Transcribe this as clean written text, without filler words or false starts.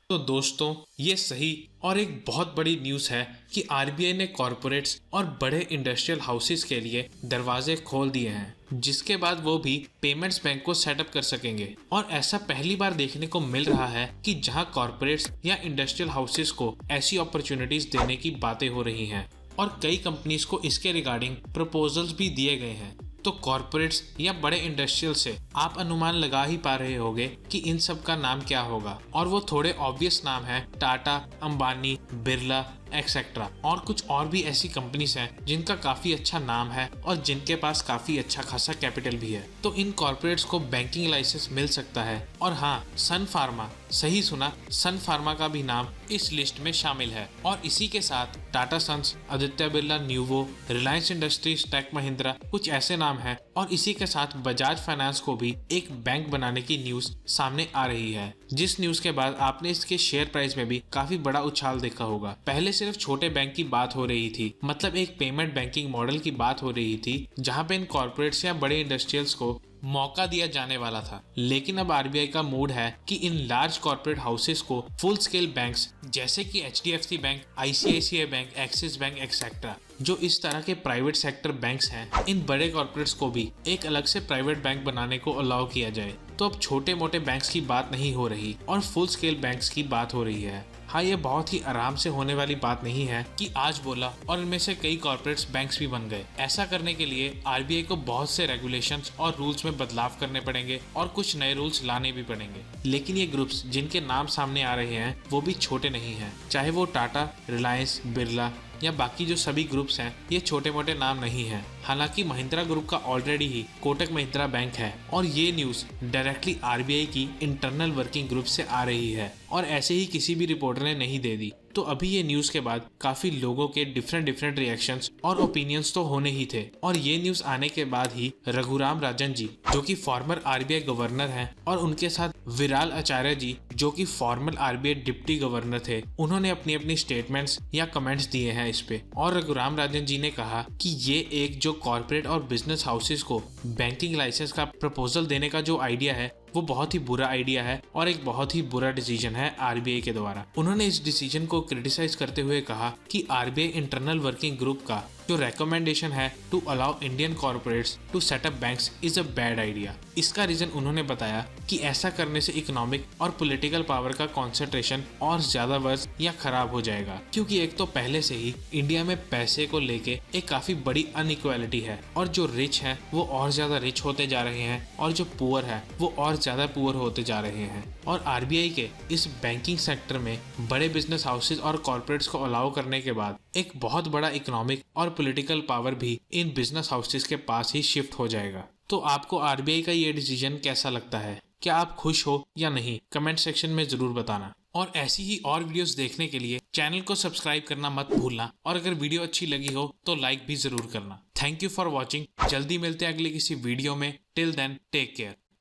तो दोस्तों, ये सही और एक बहुत बड़ी न्यूज़ है कि आरबीआई ने कॉरपोरेट्स और बड़े इंडस्ट्रियल हाउसेस के लिए दरवाजे खोल दिए हैं, जिसके बाद वो भी पेमेंट्स बैंक को सेटअप कर सकेंगे। और ऐसा पहली बार देखने को मिल रहा है कि जहां कॉरपोरेट्स या इंडस्ट्रियल हाउसेस को ऐसी अपॉर्चुनिटीज देने की बातें हो रही हैं और कई कंपनीज को इसके रिगार्डिंग प्रपोजल्स भी दिए गए हैं। तो कॉरपोरेट्स या बड़े इंडस्ट्रियल से आप अनुमान लगा ही पा रहे होंगे कि इन सब का नाम क्या होगा, और वो थोड़े ऑब्वियस नाम है टाटा, अंबानी, बिरला एक्सेट्रा। और कुछ और भी ऐसी कंपनीज हैं जिनका काफी अच्छा नाम है और जिनके पास काफी अच्छा खासा कैपिटल भी है। तो इन कॉरपोरेट्स को बैंकिंग लाइसेंस मिल सकता है। और हाँ, सन फार्मा, सही सुना, सन फार्मा का भी नाम इस लिस्ट में शामिल है। और इसी के साथ Tata Sons, Aditya Birla Nuvo, Reliance Industries, Tech Mahindra, कुछ ऐसे नाम है। और इसी के साथ बजाज फाइनेंस को भी एक बैंक बनाने की न्यूज सामने आ रही है, जिस न्यूज के बाद आपने इसके शेयर प्राइस में भी काफी बड़ा उछाल देखा होगा। पहले सिर्फ छोटे बैंक की बात हो रही थी, मतलब एक पेमेंट बैंकिंग मॉडल की बात हो रही थी जहां पे इन कॉर्पोरेट्स या बड़े इंडस्ट्रियल्स को मौका दिया जाने वाला था। लेकिन अब आरबीआई का मूड है कि इन लार्ज कॉर्पोरेट हाउसेस को फुल स्केल बैंक्स जैसे कि HDFC bank, ICICI bank, axis bank etcetera, जो इस तरह के प्राइवेट सेक्टर बैंक्स हैं, इन बड़े कॉर्पोरेट्स को भी एक अलग से प्राइवेट बैंक बनाने को अलाउ किया जाए। तो अब छोटे मोटे बैंक्स की बात नहीं हो रही और फुल स्केल बैंक्स की बात हो रही है। हाँ, ये बहुत ही आराम से होने वाली बात नहीं है कि आज बोला और इनमें से कई कॉर्पोरेट्स बैंक्स भी बन गए। ऐसा करने के लिए आरबीआई को बहुत से रेगुलेशंस और रूल्स में बदलाव करने पड़ेंगे और कुछ नए रूल्स लाने भी पड़ेंगे। लेकिन ये ग्रुप्स जिनके नाम सामने आ रहे हैं वो भी छोटे नहीं हैं, चाहे वो टाटा, रिलायंस, बिरला या बाकी जो सभी ग्रुप्स हैं, ये छोटे मोटे नाम नहीं हैं। हालांकि महिंद्रा ग्रुप का ऑलरेडी ही कोटक महिंद्रा बैंक है और ये न्यूज डायरेक्टली आरबीआई की इंटरनल वर्किंग ग्रुप से आ रही है और ऐसे ही किसी भी रिपोर्टर ने नहीं दे दी। तो अभी ये न्यूज के बाद काफी लोगों के डिफरेंट रिएक्शंस और ओपिनियंस तो होने ही थे। और ये न्यूज आने के बाद ही रघुराम राजन जी, जो कि फॉर्मर आरबीआई गवर्नर हैं, और उनके साथ विराल आचार्य जी, जो कि फॉर्मर आरबीआई डिप्टी गवर्नर थे, उन्होंने अपनी अपनी स्टेटमेंट्स या कमेंट्स दिए हैं इस पे। और रघुराम राजन जी ने कहा कि ये एक जो कॉर्पोरेट और बिजनेस हाउसेस को बैंकिंग लाइसेंस का प्रपोजल देने का जो आइडिया है वो बहुत ही बुरा आइडिया है और एक बहुत ही बुरा डिसीजन है आरबीआई के द्वारा। उन्होंने इस डिसीजन को क्रिटिसाइज करते हुए कहा कि आरबीआई इंटरनल वर्किंग ग्रुप का जो रेकमेंडेशन है to allow Indian corporates to set up banks is a bad idea. इसका रीजन उन्होंने बताया कि ऐसा करने से इकोनॉमिक और पॉलिटिकल पावर का कॉन्सेंट्रेशन और ज्यादा वर्ष या खराब हो जाएगा, क्योंकि एक तो पहले से ही इंडिया में पैसे को लेके एक काफी बड़ी अनइक्वालिटी है और जो रिच है वो और ज्यादा रिच होते जा रहे हैं और जो पुअर है वो और ज्यादा पुअर होते जा रहे हैं। और आरबीआई के इस बैंकिंग सेक्टर में बड़े बिजनेस हाउसेस और कॉर्पोरेट्स को अलाउ करने के बाद एक बहुत बड़ा इकोनॉमिक और पॉलिटिकल पावर भी इन बिजनेस हाउसेस के पास ही शिफ्ट हो जाएगा। तो आपको आरबीआई का ये डिसीजन कैसा लगता है? क्या आप खुश हो या नहीं? कमेंट सेक्शन में जरूर बताना। और ऐसी ही और वीडियोस देखने के लिए चैनल को सब्सक्राइब करना मत भूलना, और अगर वीडियो अच्छी लगी हो तो लाइक भी जरूर करना। Thank you for watching. जल्दी मिलते हैं अगले किसी वीडियो में। Till then take care.